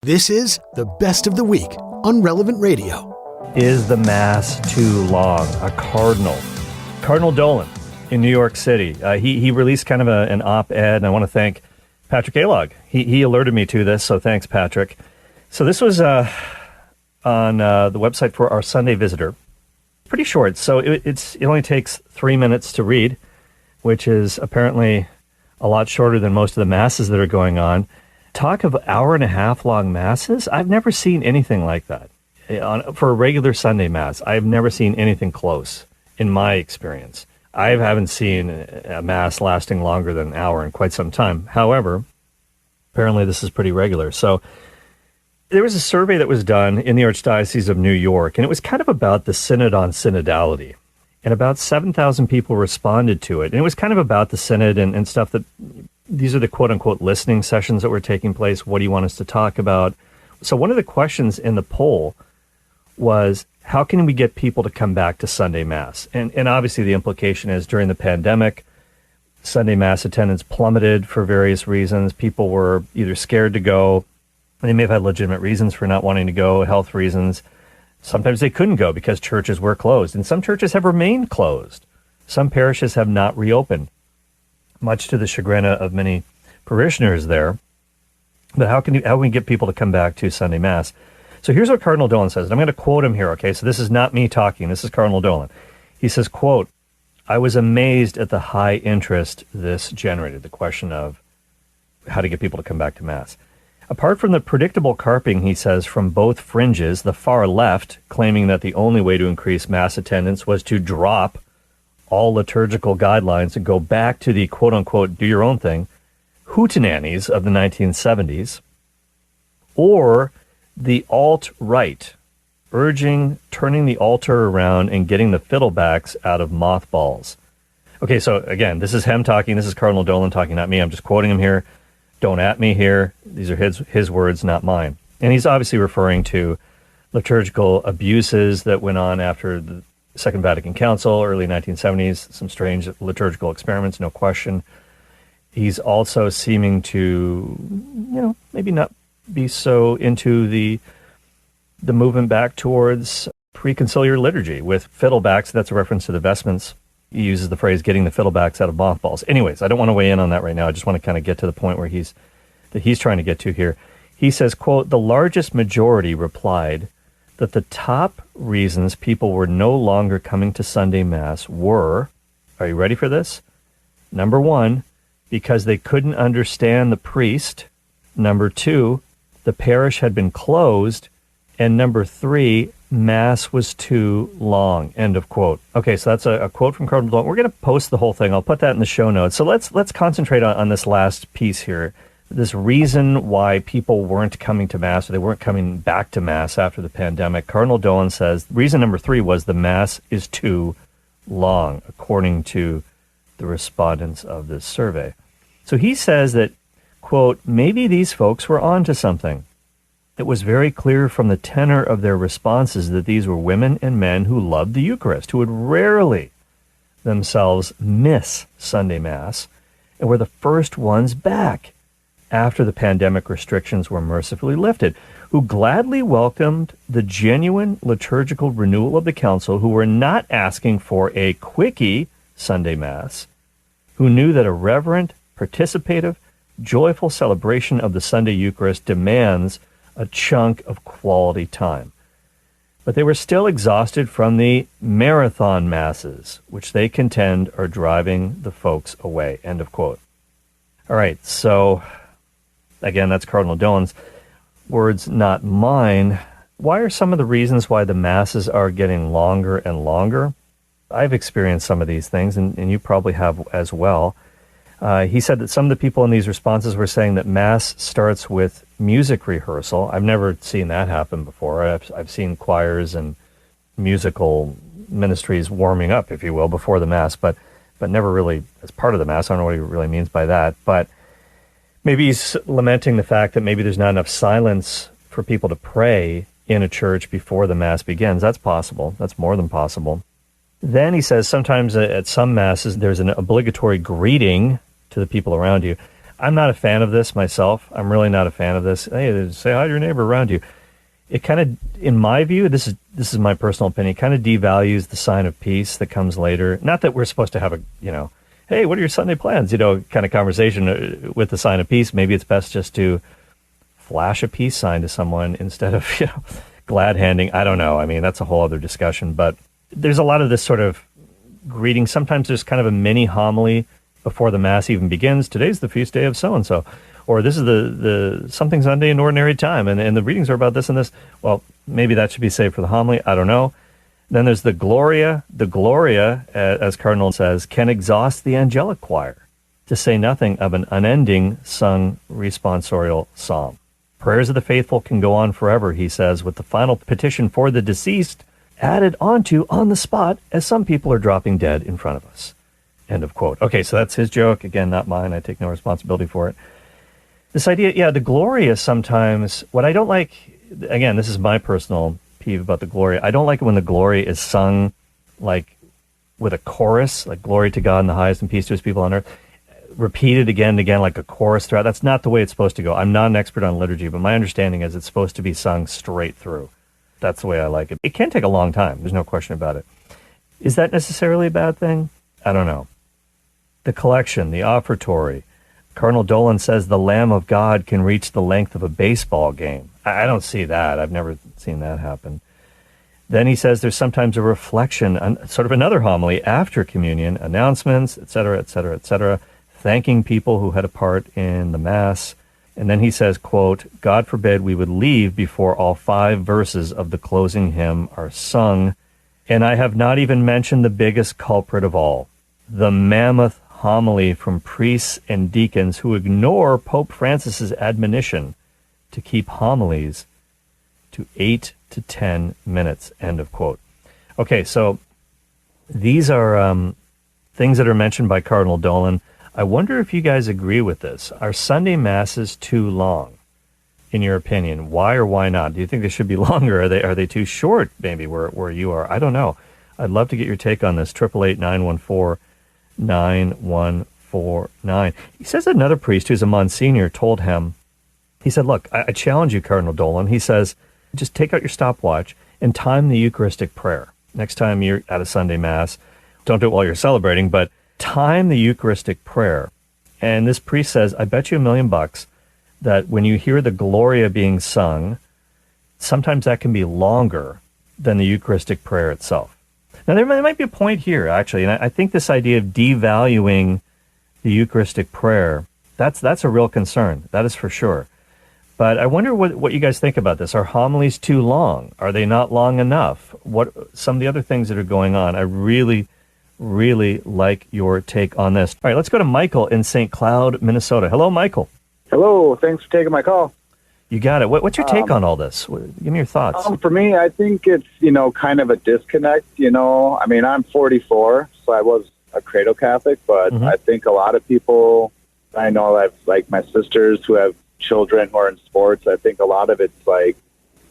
This is the best of the week on Relevant Radio. Is the Mass too long? A Cardinal Dolan in New York City. He released kind of an op-ed, and I want to thank Patrick Alog. He alerted me to this, so thanks, Patrick. So this was on the website for our Sunday Visitor. Pretty short, so it only takes 3 minutes to read, which is apparently a lot shorter than most of the masses that are going on. Talk of hour-and-a-half long masses? I've never seen anything like that. For a regular Sunday Mass, I've never seen anything close in my experience. I haven't seen a Mass lasting longer than an hour in quite some time. However, apparently this is pretty regular. So there was a survey that was done in the Archdiocese of New York, and it was kind of about the Synod on Synodality. And about 7,000 people responded to it. And it was kind of about the Synod and stuff that, these are the quote-unquote listening sessions that were taking place. What do you want us to talk about? So one of the questions in the poll was, how can we get people to come back to Sunday Mass? And obviously the implication is during the pandemic, Sunday Mass attendance plummeted for various reasons. People were either scared to go, they may have had legitimate reasons for not wanting to go, health reasons. Sometimes they couldn't go because churches were closed, and some churches have remained closed. Some parishes have not reopened, much to the chagrin of many parishioners there. But how can we get people to come back to Sunday Mass? So here's what Cardinal Dolan says. And I'm going to quote him here, okay? So this is not me talking. This is Cardinal Dolan. He says, quote, "I was amazed at the high interest this generated," the question of how to get people to come back to Mass. "Apart from the predictable carping," he says, "from both fringes, the far left, claiming that the only way to increase Mass attendance was to drop all liturgical guidelines and go back to the quote-unquote do-your-own-thing hootenannies of the 1970s, or the alt-right, urging turning the altar around and getting the fiddlebacks out of mothballs." Okay, so again, this is him talking. This is Cardinal Dolan talking, not me. I'm just quoting him here. Don't at me here. These are his words, not mine. And he's obviously referring to liturgical abuses that went on after the Second Vatican Council, early 1970s, some strange liturgical experiments, no question. He's also seeming to, maybe not be so into the movement back towards preconciliar liturgy with fiddlebacks. That's a reference to the vestments. He uses the phrase "getting the fiddlebacks out of mothballs." Anyways, I don't want to weigh in on that right now. I just want to kind of get to the point where he's trying to get to here. He says, quote, "The largest majority replied that the top reasons people were no longer coming to Sunday Mass were," are you ready for this? Number one, because they couldn't understand the priest. Number two, the parish had been closed. And number three, Mass was too long, end of quote. Okay, so that's a quote from Cardinal Dolan. We're going to post the whole thing. I'll put that in the show notes. So let's concentrate on this last piece here. This reason why people weren't coming to Mass, or they weren't coming back to Mass after the pandemic. Cardinal Dolan says reason number three was the Mass is too long, according to the respondents of this survey. So he says that, quote, "maybe these folks were onto something. It was very clear from the tenor of their responses that these were women and men who loved the Eucharist, who would rarely themselves miss Sunday Mass, and were the first ones back after the pandemic restrictions were mercifully lifted, who gladly welcomed the genuine liturgical renewal of the Council, who were not asking for a quickie Sunday Mass, who knew that a reverent, participative, joyful celebration of the Sunday Eucharist demands a chunk of quality time. But they were still exhausted from the marathon masses, which they contend are driving the folks away," end of quote. All right, so again, that's Cardinal Dolan's words, not mine. Why are some of the reasons why the masses are getting longer and longer? I've experienced some of these things, and you probably have as well. He said that some of the people in these responses were saying that Mass starts with music rehearsal. I've never seen that happen before. I've seen choirs and musical ministries warming up, if you will, before the Mass, but never really as part of the Mass. I don't know what he really means by that. But maybe he's lamenting the fact that maybe there's not enough silence for people to pray in a church before the Mass begins. That's possible. That's more than possible. Then he says sometimes at some Masses there's an obligatory greeting to the people around you. I'm not a fan of this myself. I'm really not a fan of this. Hey, say hi to your neighbor around you. It kind of, in my view, this is my personal opinion, kind of devalues the sign of peace that comes later. Not that we're supposed to have a, hey, what are your Sunday plans? Kind of conversation with the sign of peace. Maybe it's best just to flash a peace sign to someone instead of, glad handing. I don't know. I mean, that's a whole other discussion. But there's a lot of this sort of greeting. Sometimes there's kind of a mini homily before the Mass even begins. Today's the feast day of so-and-so. Or this is the something Sunday in ordinary time, and the readings are about this and this. Well, maybe that should be saved for the homily. I don't know. Then there's the Gloria. The Gloria, as Cardinal says, can exhaust the angelic choir, to say nothing of an unending sung responsorial psalm. Prayers of the faithful can go on forever, he says, with the final petition for the deceased added onto on the spot as some people are dropping dead in front of us. End of quote. Okay, so that's his joke. Again, not mine. I take no responsibility for it. This idea, the Gloria sometimes, what I don't like, again, this is my personal peeve about the Gloria. I don't like it when the Gloria is sung like with a chorus, like glory to God in the highest and peace to his people on earth, repeated again and again like a chorus throughout. That's not the way it's supposed to go. I'm not an expert on liturgy, but my understanding is it's supposed to be sung straight through. That's the way I like it. It can take a long time. There's no question about it. Is that necessarily a bad thing? I don't know. The collection, the offertory. Cardinal Dolan says the Lamb of God can reach the length of a baseball game. I don't see that. I've never seen that happen. Then he says there's sometimes a reflection, sort of another homily after communion, announcements, etc., etc., etc., thanking people who had a part in the Mass. And then he says, quote, God forbid we would leave before all 5 verses of the closing hymn are sung. And I have not even mentioned the biggest culprit of all, the mammoth homily from priests and deacons who ignore Pope Francis's admonition to keep homilies to 8 to 10 minutes, end of quote. Okay, so these are things that are mentioned by Cardinal Dolan. I wonder if you guys agree with this. Are Sunday Masses too long, in your opinion? Why or why not? Do you think they should be longer? Are they too short, maybe, where you are? I don't know. I'd love to get your take on this. 888-914-9149. He says another priest who's a Monsignor told him, he said, look, I challenge you, Cardinal Dolan. He says, just take out your stopwatch and time the Eucharistic prayer. Next time you're at a Sunday Mass, don't do it while you're celebrating, but time the Eucharistic prayer. And this priest says, I bet you $1,000,000 that when you hear the Gloria being sung, sometimes that can be longer than the Eucharistic prayer itself. Now, there might be a point here, actually, and I think this idea of devaluing the Eucharistic prayer, that's a real concern. That is for sure. But I wonder what you guys think about this. Are homilies too long? Are they not long enough? What some of the other things that are going on? I really like your take on this. All right, let's go to Michael in St. Cloud, Minnesota. Hello, Michael. Hello, thanks for taking my call. You got it. What's your take on all this? Give me your thoughts. For me, I think it's, kind of a disconnect, I mean, I'm 44, so I was a cradle Catholic, but I think a lot of people, I know I've like my sisters who have children who are in sports, I think a lot of it's like,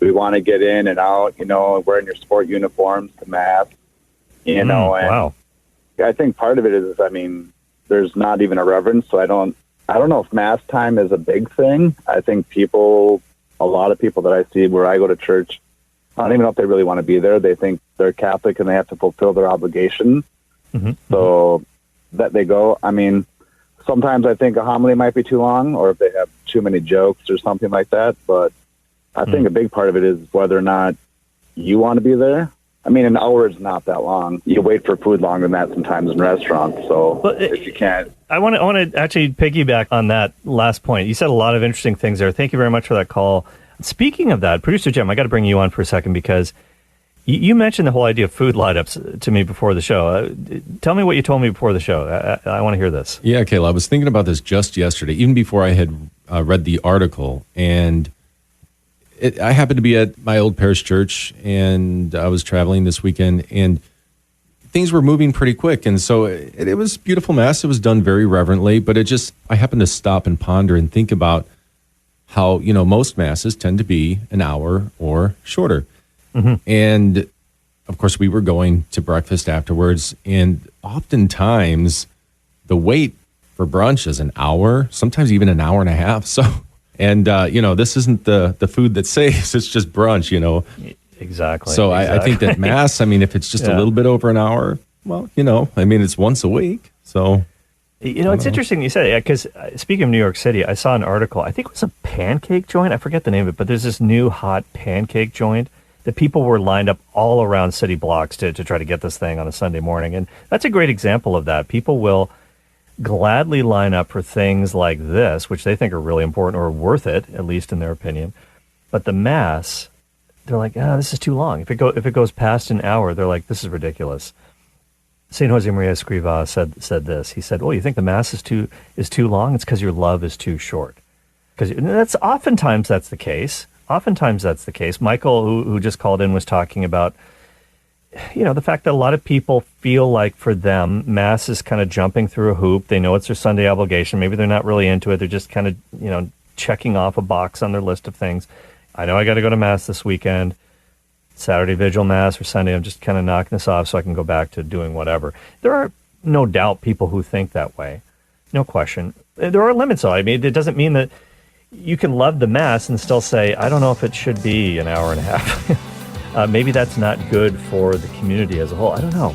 we want to get in and out, wearing your sport uniforms to Mass, and wow. I think part of it is, there's not even a reverence, so I don't know if Mass time is a big thing. I think a lot of people that I see where I go to church, I don't even know if they really want to be there. They think they're Catholic and they have to fulfill their obligation. So that they go. Sometimes I think a homily might be too long, or if they have too many jokes or something like that. But I think a big part of it is whether or not you want to be there. An hour is not that long. You wait for food longer than that sometimes in restaurants. So if you can't. I want to actually piggyback on that last point. You said a lot of interesting things there. Thank you very much for that call. Speaking of that, Producer Jim, I got to bring you on for a second because you mentioned the whole idea of food light-ups to me before the show. Tell me what you told me before the show. I want to hear this. Yeah, Cale, I was thinking about this just yesterday, even before I had read the article. And I happened to be at my old parish church, and I was traveling this weekend, and things were moving pretty quick. And so it was beautiful Mass. It was done very reverently, but I happened to stop and ponder and think about how, most Masses tend to be an hour or shorter. And of course, we were going to breakfast afterwards, and oftentimes the wait for brunch is an hour, sometimes even an hour and a half. So, and this isn't the food that saves; it's just brunch. Exactly. So I think that Mass, if it's just a little bit over an hour, well, it's once a week. So, it's interesting you said it, because speaking of New York City, I saw an article, I think it was a pancake joint. I forget the name of it, but there's this new hot pancake joint that people were lined up all around city blocks to try to get this thing on a Sunday morning. And that's a great example of that. People will gladly line up for things like this, which they think are really important or worth it, at least in their opinion. But the Mass, they're like, this is too long. If it goes past an hour, they're like, this is ridiculous. St. Jose Maria Escrivá said this. He said, you think the Mass is too long? It's because your love is too short. Because oftentimes that's the case. Michael, who just called in, was talking about, the fact that a lot of people feel like for them, Mass is kind of jumping through a hoop. They know it's their Sunday obligation. Maybe they're not really into it. They're just kind of, checking off a box on their list of things. I know I got to go to Mass this weekend. Saturday Vigil Mass or Sunday, I'm just kind of knocking this off so I can go back to doing whatever. There are no doubt people who think that way. No question. There are limits, though. It doesn't mean that you can love the Mass and still say, I don't know if it should be an hour and a half. Maybe that's not good for the community as a whole. I don't know.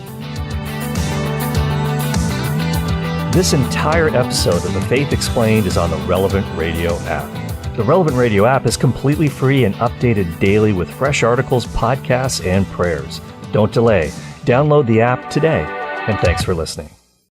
This entire episode of The Faith Explained is on the Relevant Radio app. The Relevant Radio app is completely free and updated daily with fresh articles, podcasts, and prayers. Don't delay. Download the app today. And thanks for listening.